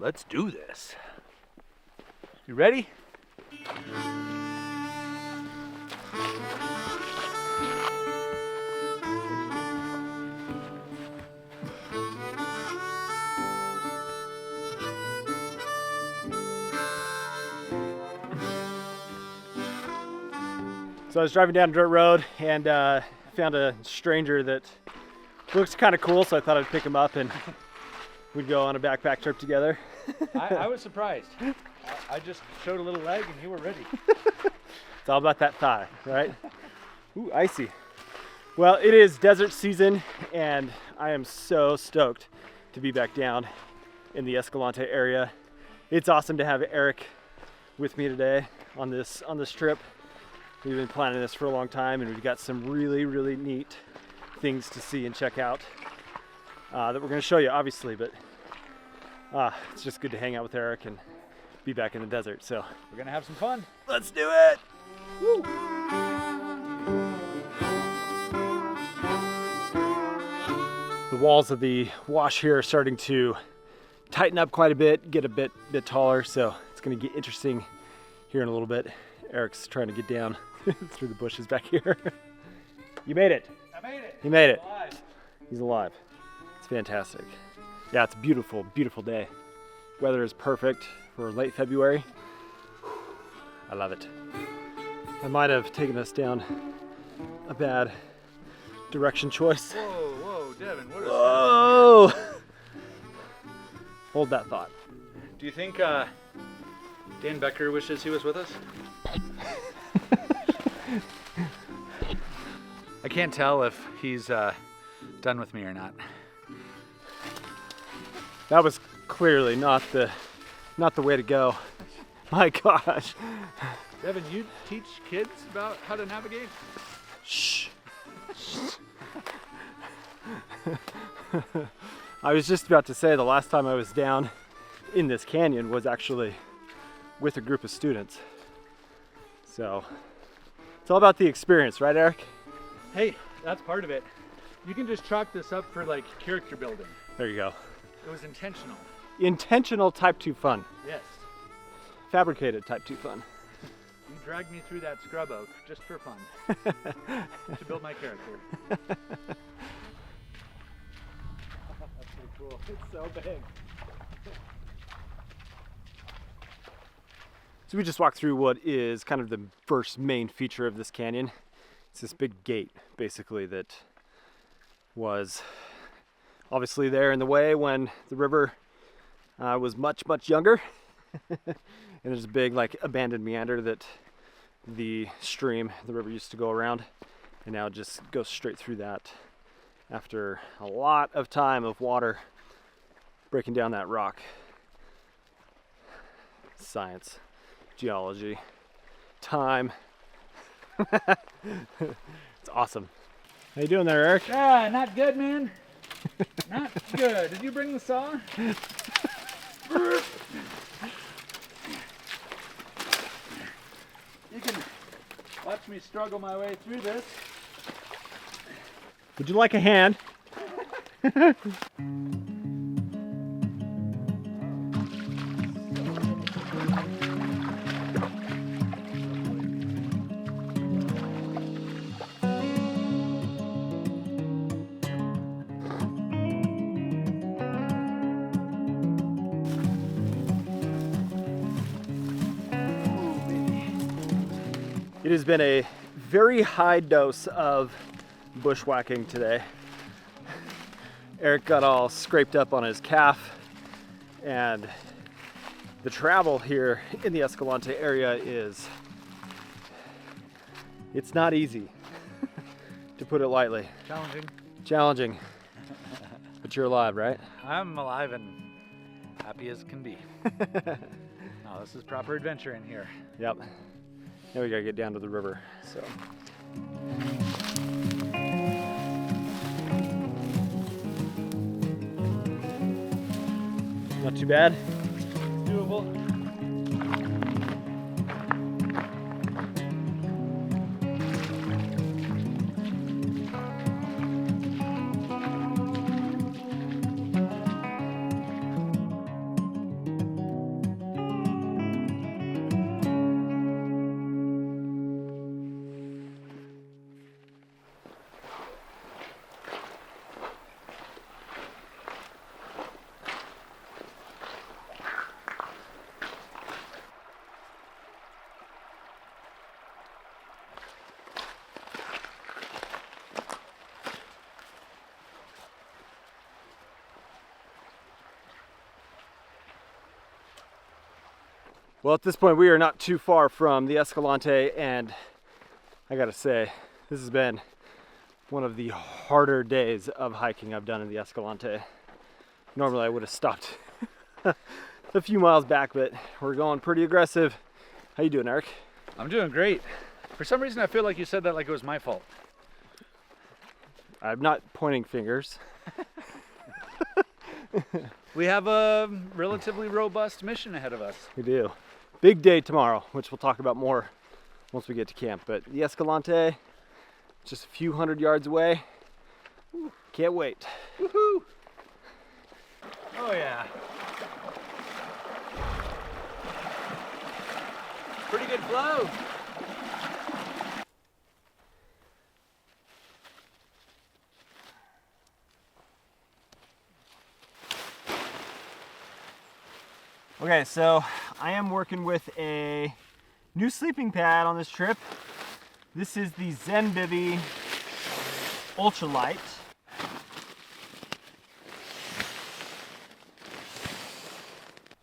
Let's do this. You ready? So I was driving down a dirt road and found a stranger that looks kind of cool, so I thought I'd pick him up and we'd go on a backpack trip together. I was surprised. I just showed a little leg and you were ready. It's all about that thigh, right? Ooh, icy. Well, it is desert season and I am so stoked to be back down in the Escalante area. It's awesome to have Eric with me today on this trip. We've been planning this for a long time and we've got some really, really neat things to see and check out that we're going to show you, obviously, but it's just good to hang out with Eric and be back in the desert. So we're going to have some fun. Let's do it! Woo. The walls of the wash here are starting to tighten up quite a bit, get a bit taller, so it's going to get interesting here in a little bit. Eric's trying to get down through the bushes back here. You made it. I made it. He made it. Alive. He's alive. It's fantastic. Yeah, it's a beautiful, beautiful day. Weather is perfect for late February. I love it. I might have taken us down a bad direction choice. Whoa, Devin, what is Whoa! Hold that thought. Do you think Dan Becker wishes he was with us? I can't tell if he's done with me or not. That was clearly not the way to go. My gosh. Devin, you teach kids about how to navigate? Shh. I was just about to say the last time I was down in this canyon was actually with a group of students. So it's all about the experience, right, Eric? Hey, that's part of it. You can just chalk this up for like character building. There you go. It was intentional. Intentional type 2 fun. Yes. Fabricated type 2 fun. You dragged me through that scrub oak just for fun. To build my character. That's pretty cool. It's so big. So we just walked through what is kind of the first main feature of this canyon. It's this big gate, basically, that was obviously there in the way when the river was much, much younger. And there's a big, like, abandoned meander that the river used to go around, and now it just goes straight through that after a lot of time of water breaking down that rock. Science, geology, time. It's awesome. How you doing there, Eric? Ah, not good, man. Not good. Did you bring the saw? You can watch me struggle my way through this. Would you like a hand? It has been a very high dose of bushwhacking today. Eric got all scraped up on his calf, and the travel here in the Escalante area it's not easy, to put it lightly. Challenging. But you're alive, right? I'm alive and happy as can be. Oh, this is proper adventure in here. Yep. Now we gotta get down to the river, so. Not too bad. Doable. Well, at this point, we are not too far from the Escalante, and I gotta say, this has been one of the harder days of hiking I've done in the Escalante. Normally, I would have stopped a few miles back, but we're going pretty aggressive. How you doing, Eric? I'm doing great. For some reason, I feel like you said that like it was my fault. I'm not pointing fingers. We have a relatively robust mission ahead of us. We do. Big day tomorrow, which we'll talk about more once we get to camp. But the Escalante, just a few hundred yards away. Can't wait. Woohoo! Oh yeah. Pretty good flow. Okay, so I am working with a new sleeping pad on this trip. This is the Zenbivy ultralight.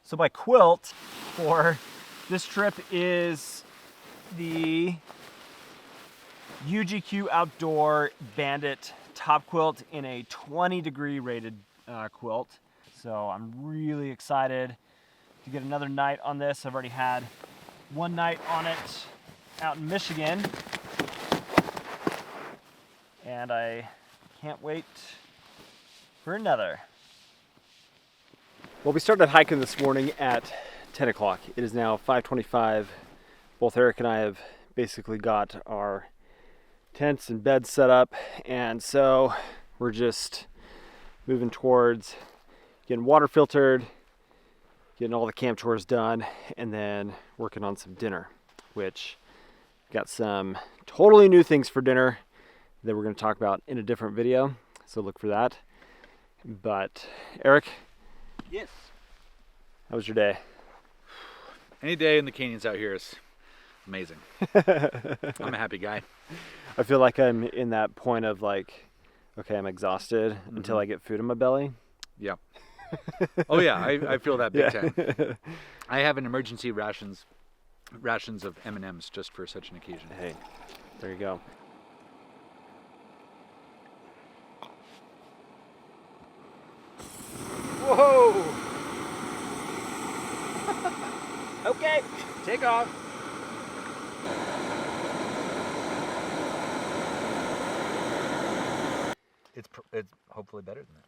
So my quilt for this trip is the UGQ Outdoor Bandit top quilt in a 20-degree rated quilt. So I'm really excited to get another night on this. I've already had one night on it out in Michigan, and I can't wait for another. Well, we started hiking this morning at 10 o'clock. It is now 5:25. Both Eric and I have basically got our tents and beds set up, and so we're just moving towards getting water filtered, getting all the camp chores done, and then working on some dinner, which got some totally new things for dinner that we're going to talk about in a different video, so look for that. But Eric? Yes. How was your day? Any day in the canyons out here is amazing. I'm a happy guy. I feel like I'm in that point of like, okay, I'm exhausted until I get food in my belly. Yeah. Oh yeah, I feel that big time. I have an emergency rations of M&Ms just for such an occasion. Hey, there you go. Whoa! Okay, take off. It's hopefully better than that.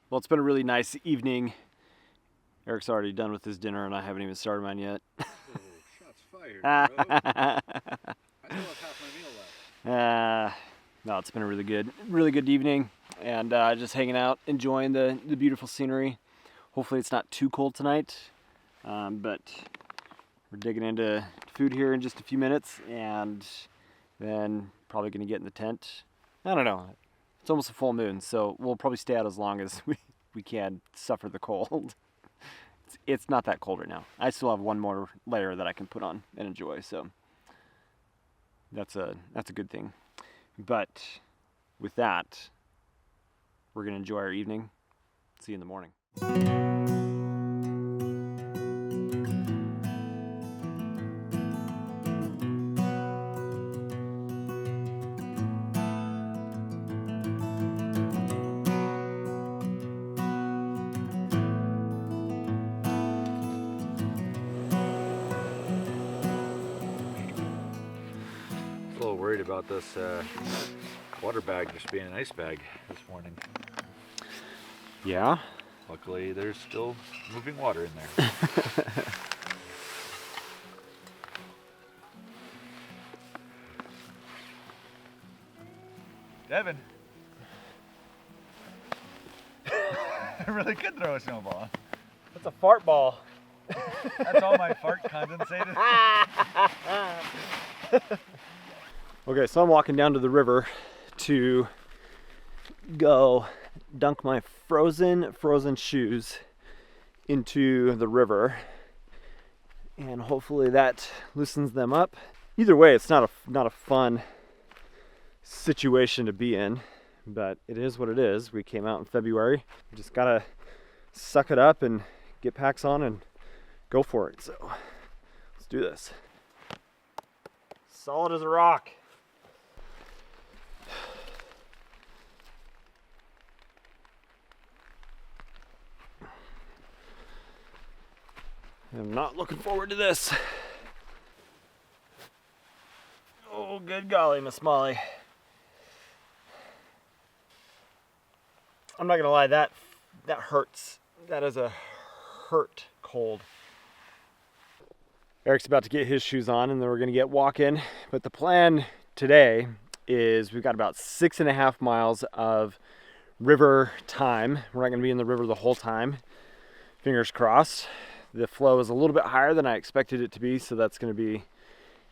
Well, it's been a really nice evening. Eric's already done with his dinner, and I haven't even started mine yet. Oh, shots fired, bro. I still have half my meal left. No, it's been a really good evening, and just hanging out, enjoying the beautiful scenery. Hopefully it's not too cold tonight, but we're digging into food here in just a few minutes, and then probably going to get in the tent. I don't know. It's almost a full moon, so we'll probably stay out as long as we can suffer the cold. It's not that cold right now. I still have one more layer that I can put on and enjoy, so that's a good thing. But with that, we're going to enjoy our evening. See you in the morning. A little worried about this water bag just being an ice bag this morning. Yeah? Luckily, there's still moving water in there. Devin. I really could throw a snowball. That's a fart ball. That's all my fart condensated. Okay, so I'm walking down to the river to go dunk my frozen shoes into the river, and hopefully that loosens them up. Either way, it's not a fun situation to be in, but it is what it is. We came out in February. We just gotta suck it up and get packs on and go for it. So let's do this. Solid as a rock. I'm not looking forward to this. Oh, good golly, Miss Molly. I'm not gonna lie, that hurts. That is a hurt cold. Eric's about to get his shoes on and then we're gonna get walking. But the plan today is we've got about 6.5 miles of river time. We're not gonna be in the river the whole time. Fingers crossed. The flow is a little bit higher than I expected it to be, so that's gonna be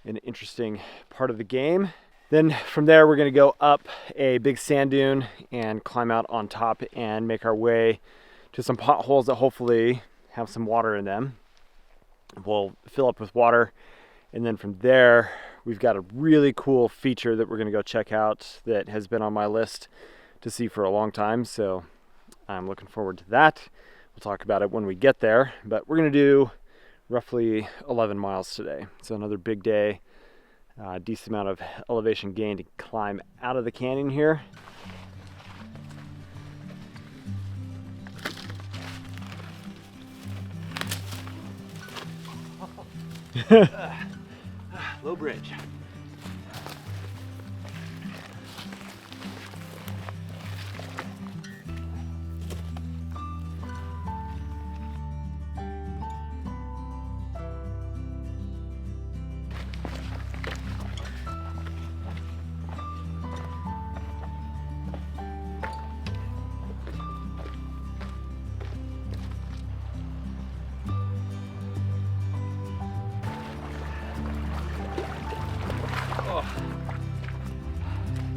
an interesting part of the game. Then from there, we're gonna go up a big sand dune and climb out on top and make our way to some potholes that hopefully have some water in them. We'll fill up with water, and then from there, we've got a really cool feature that we're gonna go check out that has been on my list to see for a long time, so I'm looking forward to that. We'll talk about it when we get there, but we're gonna do roughly 11 miles today. So another big day, decent amount of elevation gain to climb out of the canyon here. Low bridge.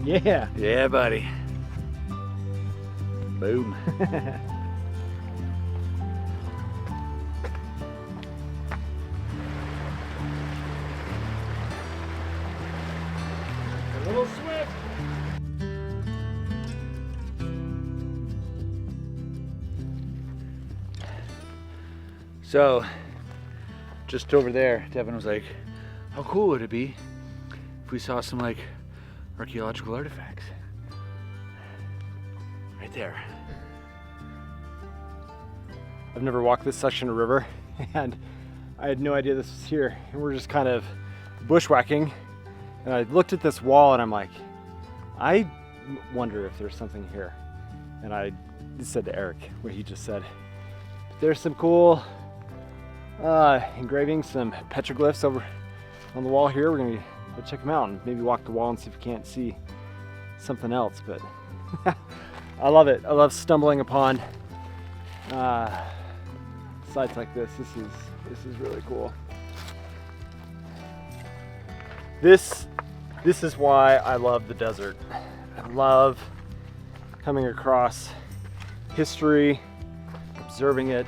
Yeah. Yeah, buddy. Boom. A little swift. So, just over there, Devin was like, how cool would it be if we saw some like archaeological artifacts? Right there. I've never walked this section of river and I had no idea this was here. And we're just kind of bushwhacking. And I looked at this wall and I'm like, I wonder if there's something here. And I said to Eric what he just said. There's some cool engravings, some petroglyphs over on the wall here. We're gonna go check them out and maybe walk the wall and see if we can't see something else. But I love it. I love stumbling upon sites like this. This is really cool. This is why I love the desert. I love coming across history, observing it,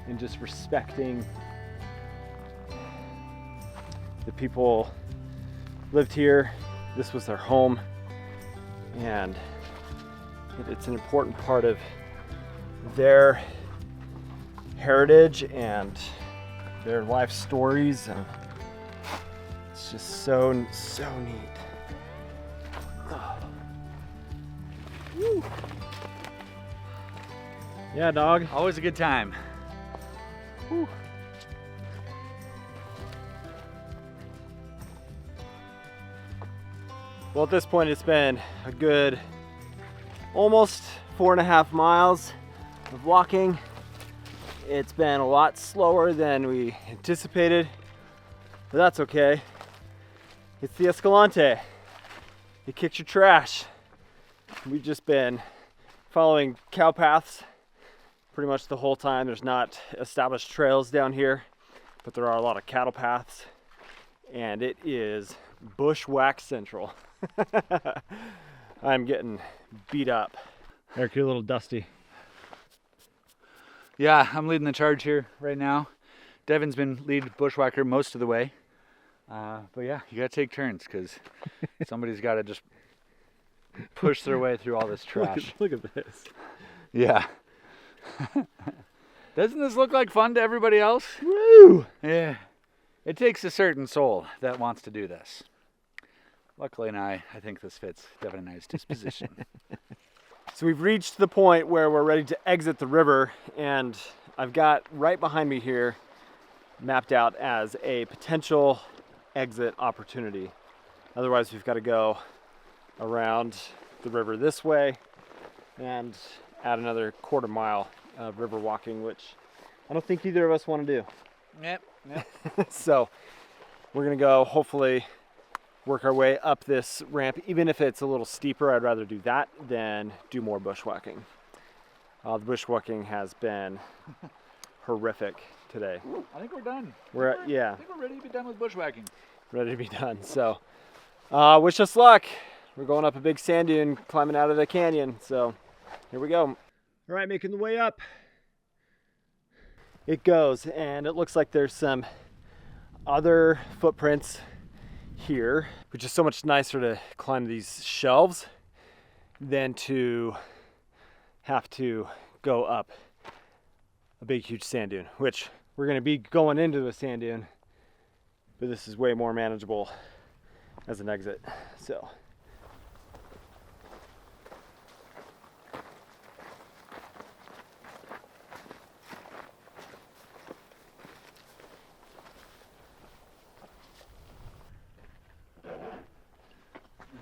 and just respecting the people lived here. This was their home, and it's an important part of their heritage and their life stories, and it's just so neat. Oh. Woo. Yeah, dog. Always a good time. Whew. Well, at this point, it's been a good almost 4.5 miles of walking. It's been a lot slower than we anticipated, but that's okay. It's the Escalante. It kicks your trash. We've just been following cow paths pretty much the whole time. There's not established trails down here, but there are a lot of cattle paths, and it is bushwhack central. I'm getting beat up. Eric, you're a little dusty. Yeah, I'm leading the charge here right now. Devin's been lead bushwhacker most of the way. But yeah, you gotta take turns because somebody's gotta just push their way through all this trash. Look at this. Yeah. Doesn't this look like fun to everybody else? Woo! Yeah. It takes a certain soul that wants to do this. Luckily, I think this fits Devin and I's disposition. So we've reached the point where we're ready to exit the river, and I've got right behind me here mapped out as a potential exit opportunity. Otherwise, we've got to go around the river this way and add another quarter mile of river walking, which I don't think either of us want to do. Yep. So we're gonna go hopefully work our way up this ramp. Even if it's a little steeper, I'd rather do that than do more bushwhacking. The bushwhacking has been horrific today. I think we're done. Yeah. I think we're ready to be done with bushwhacking. Ready to be done. So wish us luck. We're going up a big sand dune, climbing out of the canyon. So here we go. All right, making the way up. It goes, and it looks like there's some other footprints here, which is so much nicer to climb these shelves than to have to go up a big huge sand dune, which we're going to be going into a sand dune, but this is way more manageable as an exit. So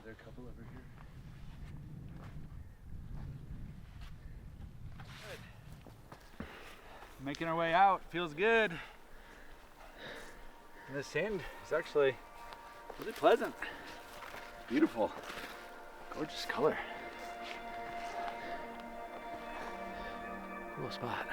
There's a couple over here. Good. Making our way out. Feels good. And the sand is actually really pleasant. Beautiful. Gorgeous color. Cool spot.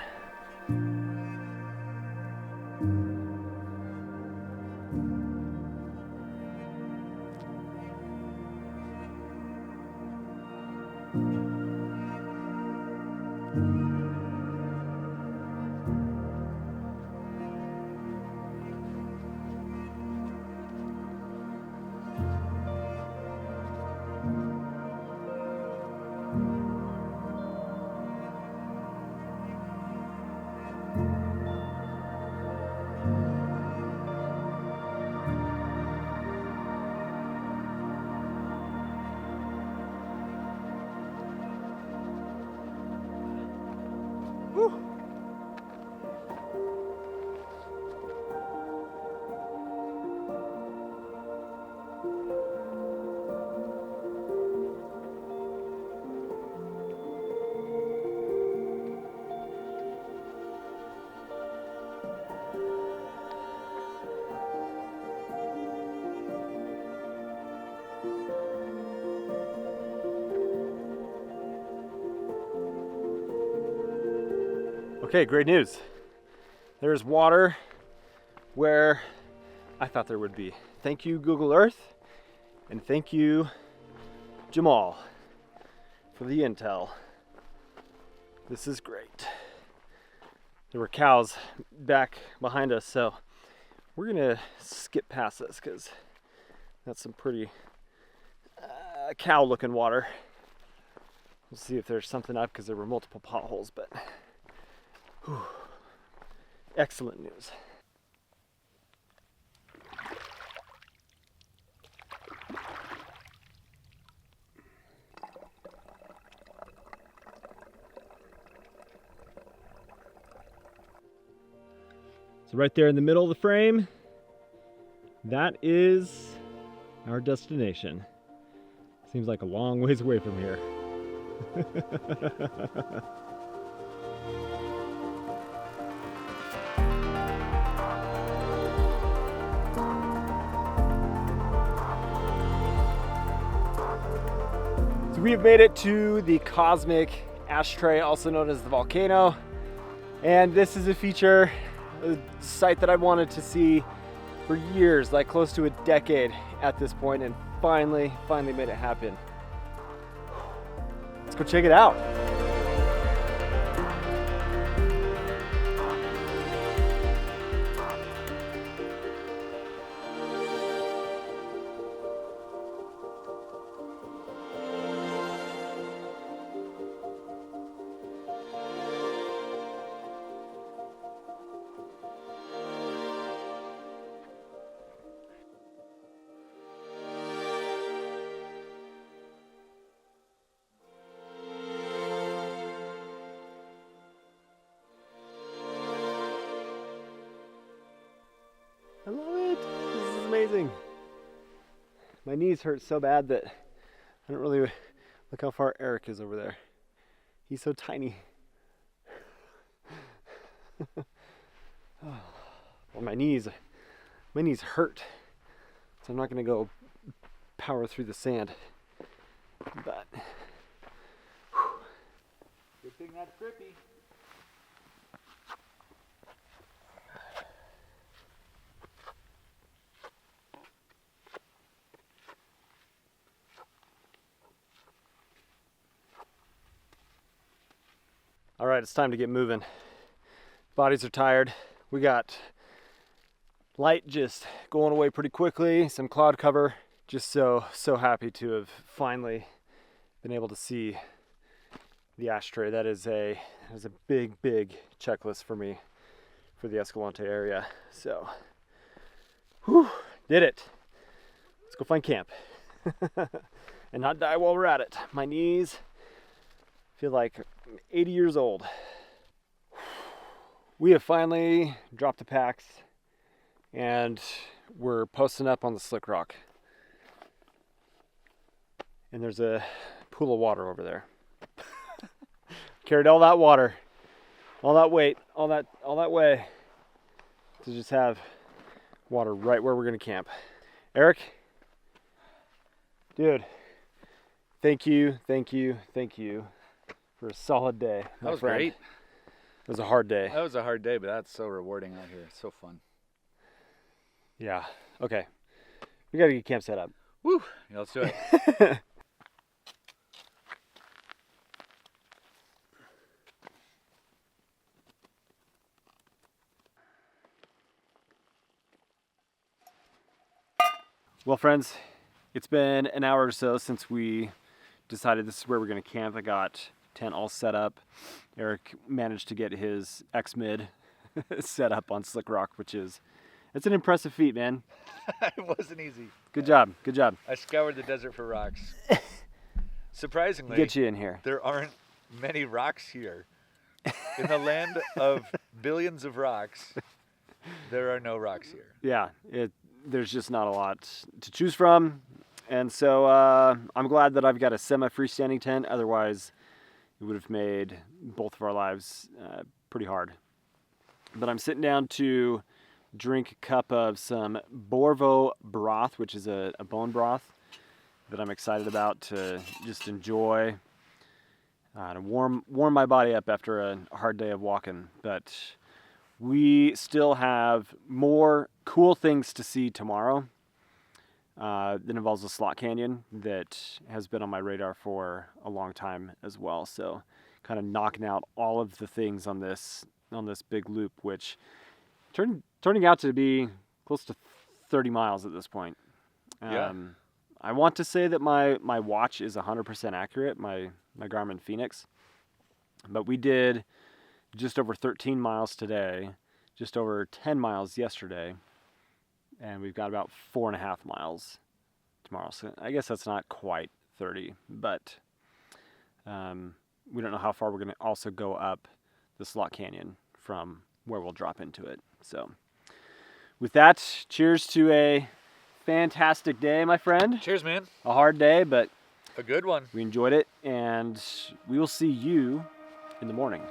okay, great news. There's water where I thought there would be. Thank you, Google Earth, and thank you, Jamal, for the intel. This is great. There were cows back behind us, so we're gonna skip past this because that's some pretty cow-looking water. We'll see if there's something up because there were multiple potholes, but whew, excellent news. So right there in the middle of the frame, that is our destination. Seems like a long ways away from here. So we have made it to the Cosmic Ashtray, also known as the volcano. And this is a feature, a site that I wanted to see for years, like close to a decade at this point, and finally made it happen. Let's go check it out. amazing. My knees hurt so bad that I don't really look how far Eric is over there. He's so tiny. Well, my knees hurt, so I'm not gonna go power through the sand. But good thing that's grippy. all right, it's time to get moving. Bodies are tired. We got light just going away pretty quickly, some cloud cover. Just so happy to have finally been able to see the ashtray. That is a big checklist for me for the Escalante area. So, whew, did it. Let's go find camp and not die while we're at it. My knees feel like I'm 80 years old. We have finally dropped the packs and we're posting up on the slick rock. And there's a pool of water over there. Carried all that water, all that weight, all that way to just have water right where we're gonna camp. Eric, dude, thank you for a solid day. That was great. It was a hard day. That was a hard day, but that's so rewarding out here. It's so fun. Yeah. Okay. We gotta get camp set up. Woo! Yeah, let's do it. Well, friends, it's been an hour or so since we decided this is where we're going to camp. I got tent all set up. Eric managed to get his X-Mid set up on Slick Rock, it's an impressive feat, man. It wasn't easy. Good job. I scoured the desert for rocks. Surprisingly, Get you in here. There aren't many rocks here. In the land of billions of rocks, there are no rocks here. Yeah, there's just not a lot to choose from. And so I'm glad that I've got a semi-freestanding tent. Otherwise, it would have made both of our lives pretty hard. But I'm sitting down to drink a cup of some Borvo broth, which is a bone broth that I'm excited about to just enjoy, to warm my body up after a hard day of walking. But we still have more cool things to see tomorrow that involves a slot canyon that has been on my radar for a long time as well. So kind of knocking out all of the things on this big loop, which turning out to be close to 30 miles at this point. Yeah. I want to say that my watch is 100% accurate, my Garmin Phoenix, but we did just over 13 miles today, just over 10 miles yesterday, and we've got about 4.5 miles tomorrow. So I guess that's not quite 30, but we don't know how far we're going to also go up the slot canyon from where we'll drop into it. So with that, cheers to a fantastic day, my friend. Cheers, man. A hard day, but a good one. We enjoyed it, and we will see you in the morning.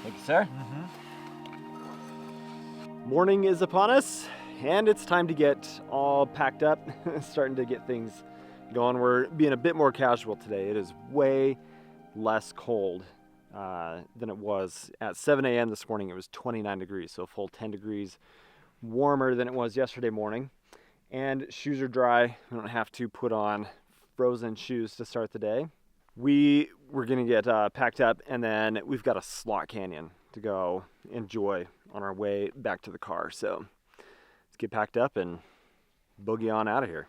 Thank you, sir. Morning is upon us, and it's time to get all packed up, starting to get things going. We're being a bit more casual today. It is way less cold than it was at 7 a.m. this morning. It was 29 degrees, so a full 10 degrees warmer than it was yesterday morning, and shoes are dry. We don't have to put on frozen shoes to start the day. We're gonna get packed up, and then we've got a slot canyon to go enjoy on our way back to the car. So let's get packed up and boogie on out of here.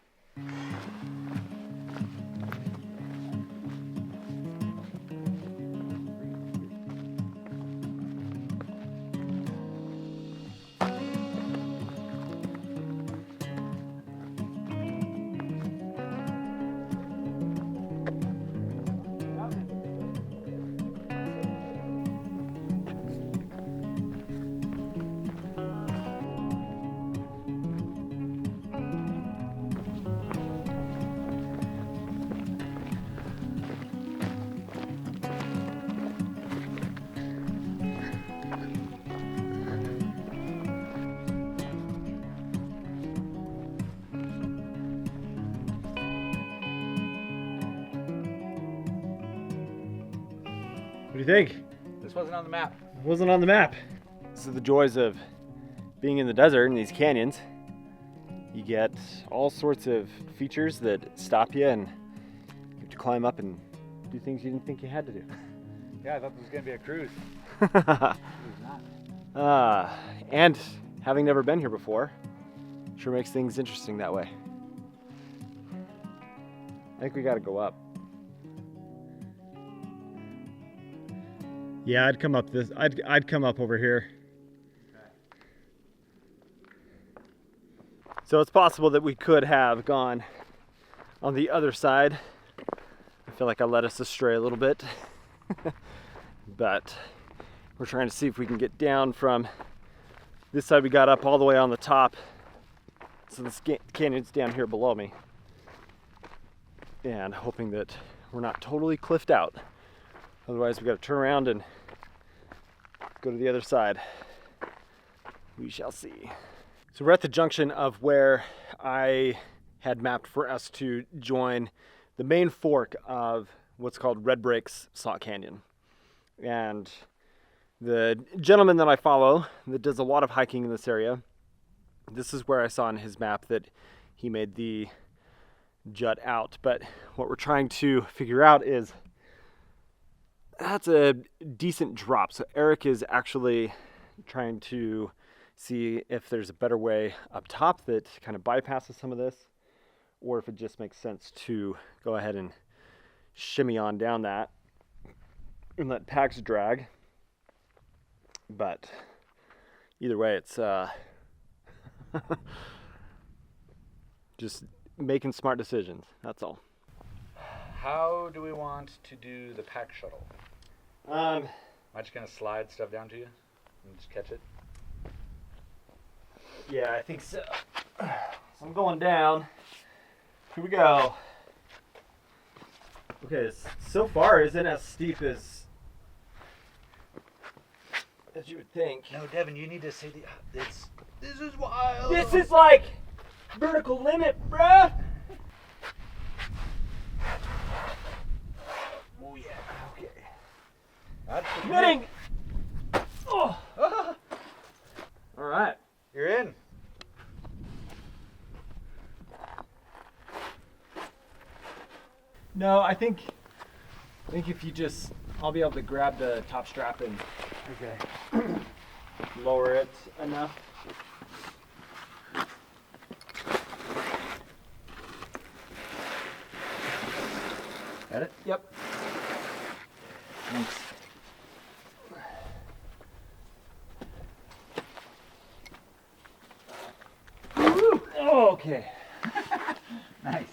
What do you think? This wasn't on the map. It wasn't on the map. This is the joys of being in the desert in these canyons. You get all sorts of features that stop you, and you have to climb up and do things you didn't think you had to do. Yeah, I thought this was gonna be a cruise. It was not. And having never been here before, sure makes things interesting that way. I think we gotta go up. Yeah, I'd come up this. I'd come up over here. So it's possible that we could have gone on the other side. I feel like I led us astray a little bit, but we're trying to see if we can get down from this side. We got up all the way on the top, so this canyon's down here below me, and hoping that we're not totally cliffed out. Otherwise, we got to turn around and go to the other side. We shall see. So we're at the junction of where I had mapped for us to join the main fork of what's called Red Breaks Slot Canyon. And the gentleman that I follow that does a lot of hiking in this area, this is where I saw on his map that he made the jut out. But what we're trying to figure out is that's a decent drop. So Eric is actually trying to see if there's a better way up top that kind of bypasses some of this, or if it just makes sense to go ahead and shimmy on down that and let packs drag. But either way, it's just making smart decisions. That's all. How do we want to do the pack shuttle? Am I just gonna slide stuff down to you and just catch it? Yeah, I think so. So I'm going down. Here we go. Okay, so far isn't as steep as you would think. No, Devin, you need to say this is wild. This is like vertical limit, bruh. Oh yeah. Okay. That's the Committing. Oh. All right. You're in. No, I think if you just, I'll be able to grab the top strap and lower it enough. Got it? Yep. Thanks. Woo! Oh, okay. Nice.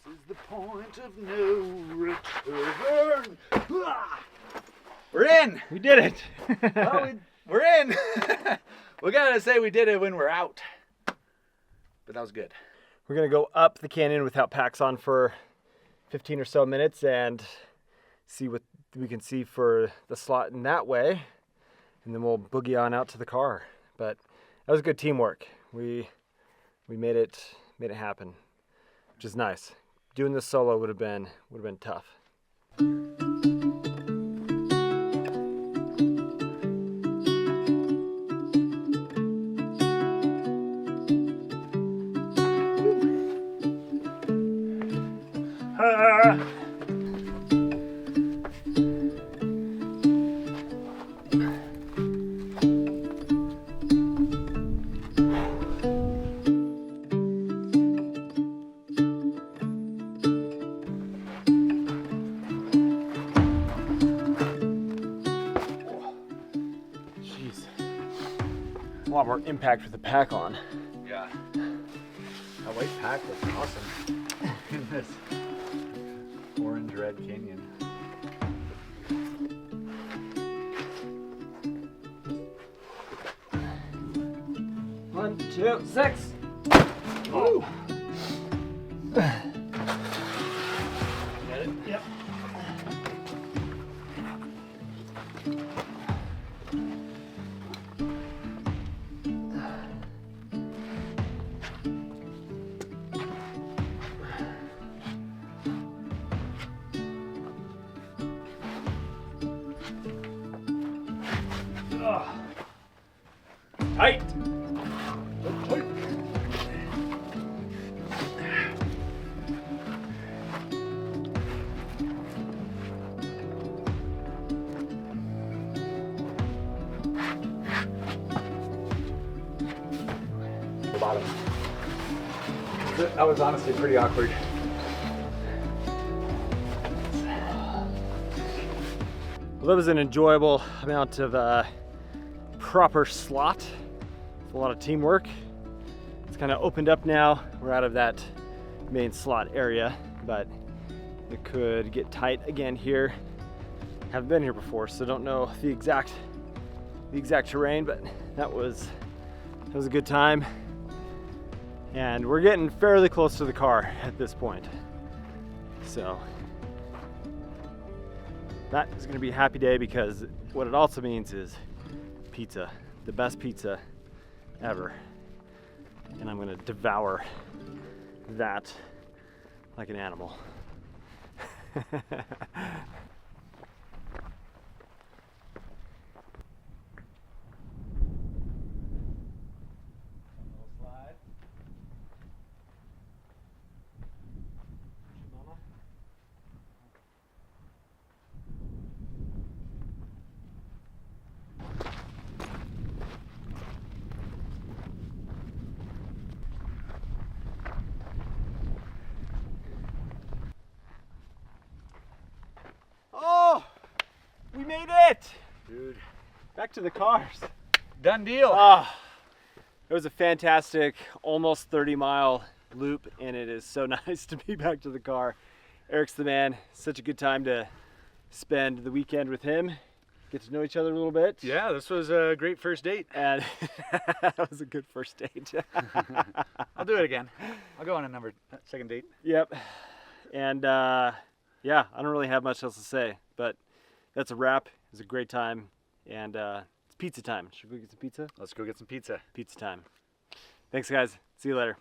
This is the point of no return. We're in. We did it. Well, we're in. We gotta say we did it when we're out. But that was good. We're gonna go up the canyon without packs on for 15 or so minutes and see what we can see for the slot in that way, and then we'll boogie on out to the car. But that was good teamwork. We made it happen, which is nice. doing this solo would have been tough. A lot more impact with the pack on. Yeah. That white pack looks awesome in this orange-red canyon. One, two, 6. Ooh. Get it? Yep. Tight. Tight. The bottom. That was honestly pretty awkward. Well, that was an enjoyable amount of proper slot. A lot of teamwork. It's kind of opened up now. We're out of that main slot area, but it could get tight again here. Haven't been here before, so don't know the exact terrain, but that was a good time. And we're getting fairly close to the car at this point. So that is going to be a happy day, because what it also means is pizza, the best pizza ever, and I'm gonna devour that like an animal. Oh, we made it! Dude. Back to the cars. Done deal. Ah, it was a fantastic, almost 30-mile loop, and it is so nice to be back to the car. Eric's the man. Such a good time to spend the weekend with him, get to know each other a little bit. Yeah, this was a great first date. And that was a good first date. I'll do it again. I'll go on a second date. Yep. And yeah, I don't really have much else to say, but that's a wrap. It was a great time, and it's pizza time. Should we go get some pizza? Let's go get some pizza. Pizza time. Thanks, guys. See you later.